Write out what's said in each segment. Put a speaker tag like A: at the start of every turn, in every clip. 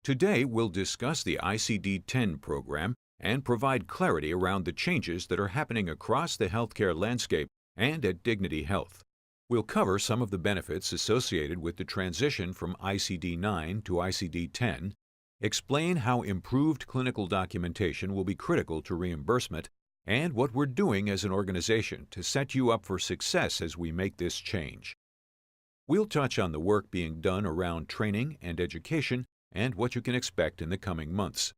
A: Today, we'll discuss the ICD-10 program and provide clarity around the changes that are happening across the healthcare landscape and at Dignity Health. We'll cover some of the benefits associated with the transition from ICD-9 to ICD-10, explain how improved clinical documentation will be critical to reimbursement, and what we're doing as an organization to set you up for success as we make this change. We'll touch on the work being done around training and education and what you can expect in the coming months.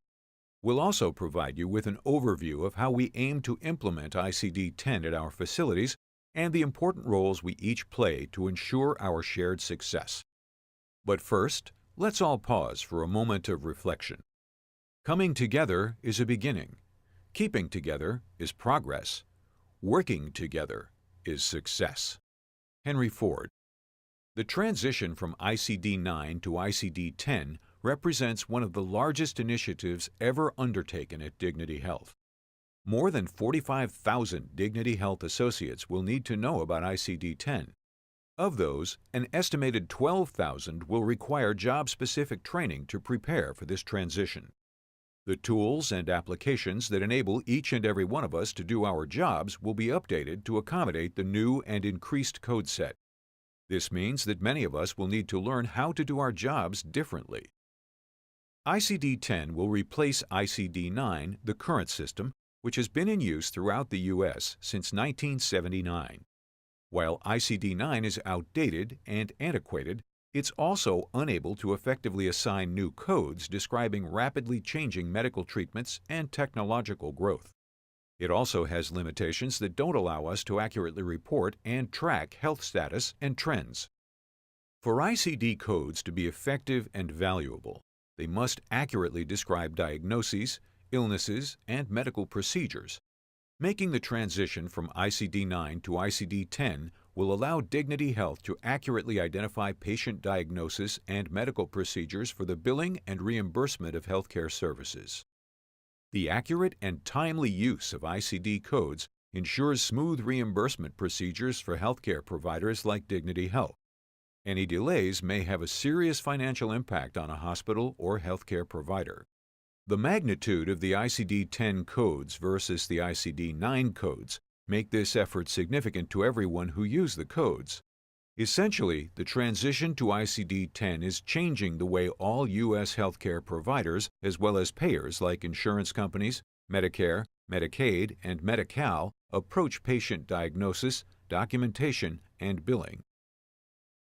A: We'll also provide you with an overview of how we aim to implement ICD-10 at our facilities and the important roles we each play to ensure our shared success. But first, let's all pause for a moment of reflection. Coming together is a beginning. Keeping together is progress. Working together is success. Henry Ford. The transition from ICD-9 to ICD-10 represents one of the largest initiatives ever undertaken at Dignity Health. More than 45,000 Dignity Health associates will need to know about ICD-10. Of those, an estimated 12,000 will require job-specific training to prepare for this transition. The tools and applications that enable each and every one of us to do our jobs will be updated to accommodate the new and increased code set. This means that many of us will need to learn how to do our jobs differently. ICD-10 will replace ICD-9, the current system, which has been in use throughout the U.S. since 1979. While ICD-9 is outdated and antiquated, it's also unable to effectively assign new codes describing rapidly changing medical treatments and technological growth. It also has limitations that don't allow us to accurately report and track health status and trends. For ICD codes to be effective and valuable, they must accurately describe diagnoses, illnesses, and medical procedures. Making the transition from ICD-9 to ICD-10 will allow Dignity Health to accurately identify patient diagnosis and medical procedures for the billing and reimbursement of healthcare services. The accurate and timely use of ICD codes ensures smooth reimbursement procedures for healthcare providers like Dignity Health. Any delays may have a serious financial impact on a hospital or healthcare provider. The magnitude of the ICD-10 codes versus the ICD-9 codes make this effort significant to everyone who uses the codes. Essentially, the transition to ICD-10 is changing the way all U.S. healthcare providers, as well as payers like insurance companies, Medicare, Medicaid, and Medi-Cal, approach patient diagnosis, documentation, and billing.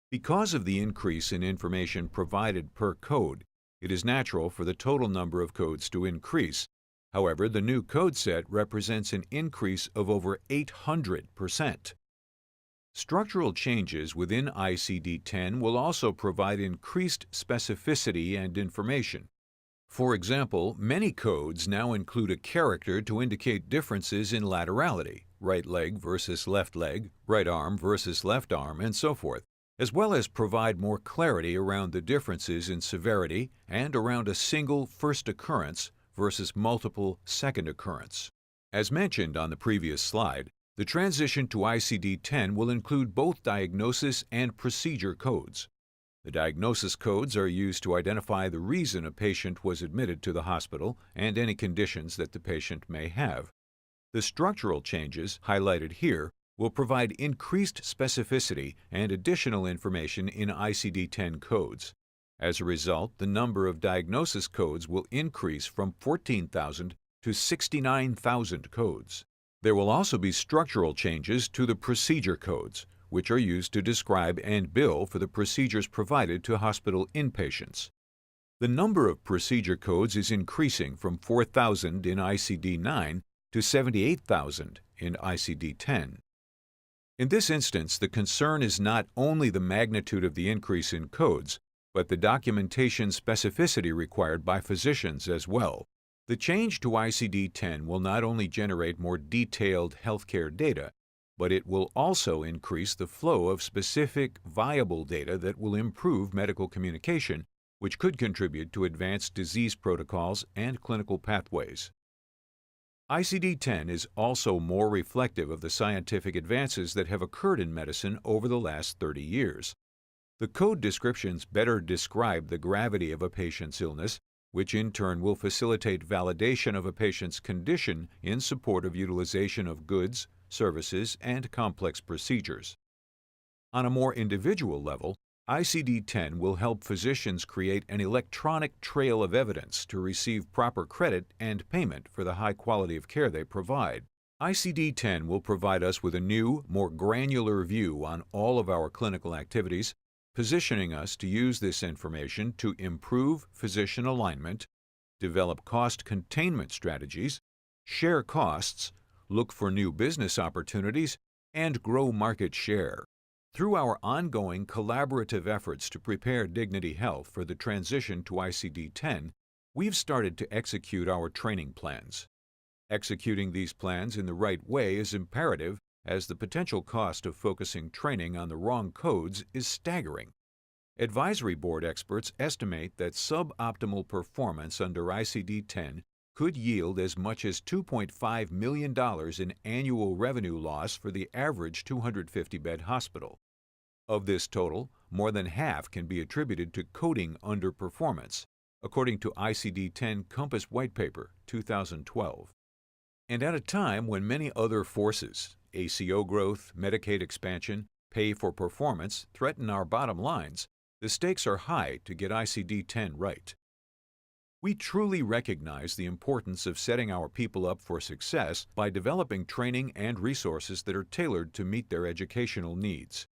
A: Because of the increase in information provided per code, it is natural for the total number of codes to increase. However, the new code set represents an increase of over 800%. Structural changes within ICD-10 will also provide increased specificity and information. For example, many codes now include a character to indicate differences in laterality, right leg versus left leg, right arm versus left arm, and so forth, as well as provide more clarity around the differences in severity and around a single first occurrence versus multiple second occurrence. As mentioned on the previous slide, the transition to ICD-10 will include both diagnosis and procedure codes. The diagnosis codes are used to identify the reason a patient was admitted to the hospital and any conditions that the patient may have. The structural changes, highlighted here, will provide increased specificity and additional information in ICD-10 codes. As a result, the number of diagnosis codes will increase from 14,000 to 69,000 codes. There will also be structural changes to the procedure codes, which are used to describe and bill for the procedures provided to hospital inpatients. The number of procedure codes is increasing from 4,000 in ICD-9 to 78,000 in ICD-10. In this instance, the concern is not only the magnitude of the increase in codes, but the documentation specificity required by physicians as well. The change to ICD-10 will not only generate more detailed healthcare data, but it will also increase the flow of specific, viable data that will improve medical communication, which could contribute to advanced disease protocols and clinical pathways. ICD-10 is also more reflective of the scientific advances that have occurred in medicine over the last 30 years. The code descriptions better describe the gravity of a patient's illness which in turn will facilitate validation of a patient's condition in support of utilization of goods, services, and complex procedures. On a more individual level, ICD-10 will help physicians create an electronic trail of evidence to receive proper credit and payment for the high quality of care they provide. ICD-10 will provide us with a new, more granular view on all of our clinical activities, positioning us to use this information to improve physician alignment, develop cost containment strategies, share costs, look for new business opportunities, and grow market share. Through our ongoing collaborative efforts to prepare Dignity Health for the transition to ICD-10, we've started to execute our training plans. Executing these plans in the right way is imperative, as the potential cost of focusing training on the wrong codes is staggering. Advisory board experts estimate that suboptimal performance under ICD-10 could yield as much as $2.5 million in annual revenue loss for the average 250-bed hospital. Of this total, more than half can be attributed to coding underperformance, according to ICD-10 Compass White Paper, 2012. And at a time when many other forces, ACO growth, Medicaid expansion, pay for performance, threaten our bottom lines, the stakes are high to get ICD-10 right. We truly recognize the importance of setting our people up for success by developing training and resources that are tailored to meet their educational needs.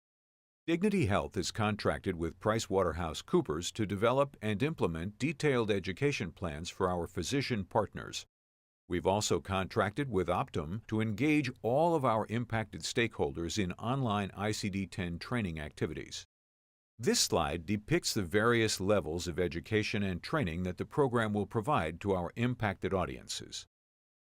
A: Dignity Health is contracted with PricewaterhouseCoopers to develop and implement detailed education plans for our physician partners. We've also contracted with Optum to engage all of our impacted stakeholders in online ICD-10 training activities. This slide depicts the various levels of education and training that the program will provide to our impacted audiences.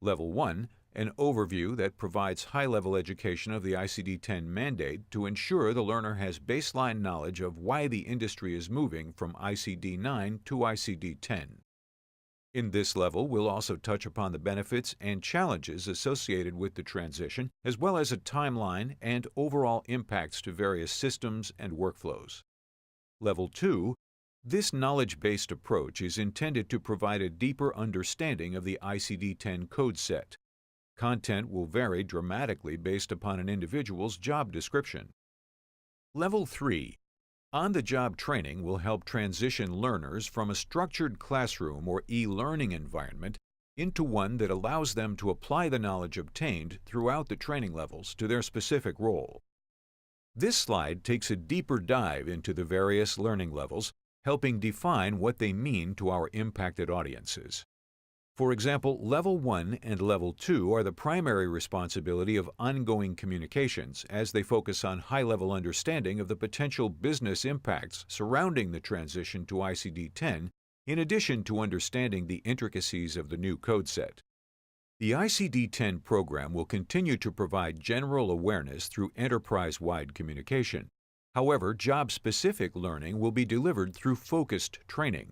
A: Level 1, an overview that provides high-level education of the ICD-10 mandate to ensure the learner has baseline knowledge of why the industry is moving from ICD-9 to ICD-10. In this level, we'll also touch upon the benefits and challenges associated with the transition, as well as a timeline and overall impacts to various systems and workflows. Level 2, this knowledge-based approach is intended to provide a deeper understanding of the ICD-10 code set. Content will vary dramatically based upon an individual's job description. Level 3, on-the-job training will help transition learners from a structured classroom or e-learning environment into one that allows them to apply the knowledge obtained throughout the training levels to their specific role. This slide takes a deeper dive into the various learning levels, helping define what they mean to our impacted audiences. For example, Level 1 and Level 2 are the primary responsibility of ongoing communications as they focus on high-level understanding of the potential business impacts surrounding the transition to ICD-10, in addition to understanding the intricacies of the new code set. The ICD-10 program will continue to provide general awareness through enterprise-wide communication. However, job-specific learning will be delivered through focused training.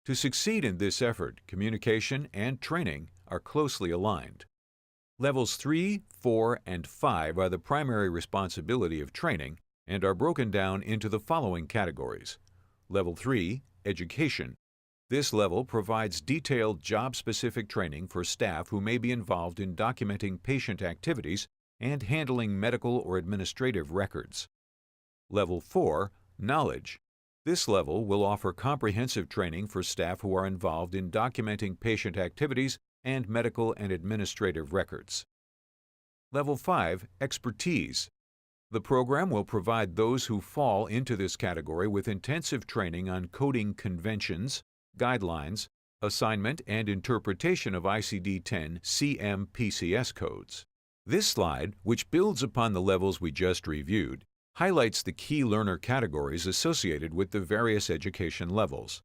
A: To succeed in this effort, communication and training are closely aligned. Levels 3, 4, and 5 are the primary responsibility of training and are broken down into the following categories. Level 3, Education. This level provides detailed job-specific training for staff who may be involved in documenting patient activities and handling medical or administrative records. Level 4, Knowledge. This level will offer comprehensive training for staff who are involved in documenting patient activities and medical and administrative records. Level 5, Expertise. The program will provide those who fall into this category with intensive training on coding conventions, guidelines, assignment and interpretation of ICD-10 CM/PCS codes. This slide, which builds upon the levels we just reviewed, highlights the key learner categories associated with the various education levels.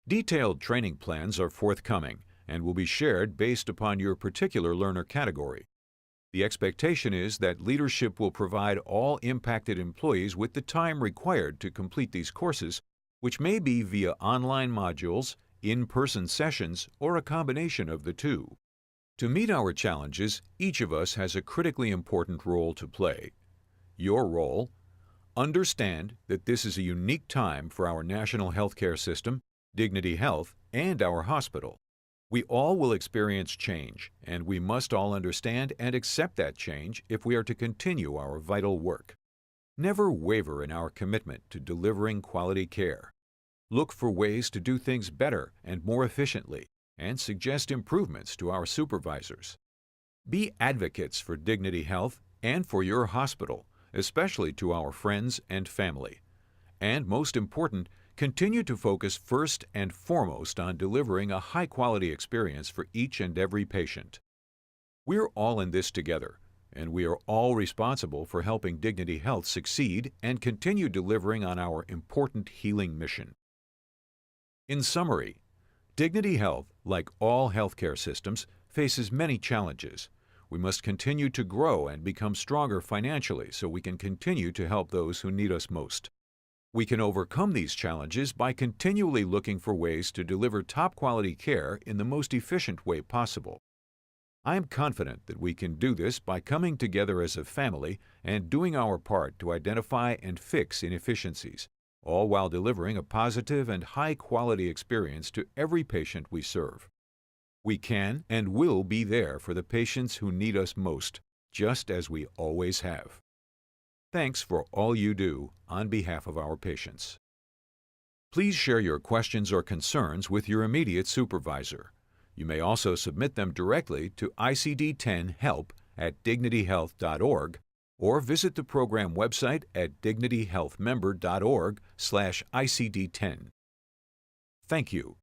A: Detailed training plans are forthcoming and will be shared based upon your particular learner category. The expectation is that leadership will provide all impacted employees with the time required to complete these courses, which may be via online modules, in-person sessions, or a combination of the two. To meet our challenges, each of us has a critically important role to play. Your role: understand that this is a unique time for our national healthcare system Dignity Health, and our hospital. We all will experience change, and we must all understand and accept that change if we are to continue our vital work. Never waver in our commitment to delivering quality care. Look for ways to do things better and more efficiently, and suggest improvements to our supervisors. Be advocates for Dignity Health and for your hospital, especially to our friends and family. And most important, continue to focus first and foremost on delivering a high-quality experience for each and every patient. We're all in this together, and we are all responsible for helping Dignity Health succeed and continue delivering on our important healing mission. In summary, Dignity Health, like all healthcare systems, faces many challenges. We must continue to grow and become stronger financially so we can continue to help those who need us most. We can overcome these challenges by continually looking for ways to deliver top-quality care in the most efficient way possible. I am confident that we can do this by coming together as a family and doing our part to identify and fix inefficiencies, all while delivering a positive and high-quality experience to every patient we serve. We can and will be there for the patients who need us most, just as we always have. Thanks for all you do on behalf of our patients. Please share your questions or concerns with your immediate supervisor. You may also submit them directly to ICD-10HELP@dignityhealth.org or visit the program website at dignityhealthmember.org/ICD-10. Thank you.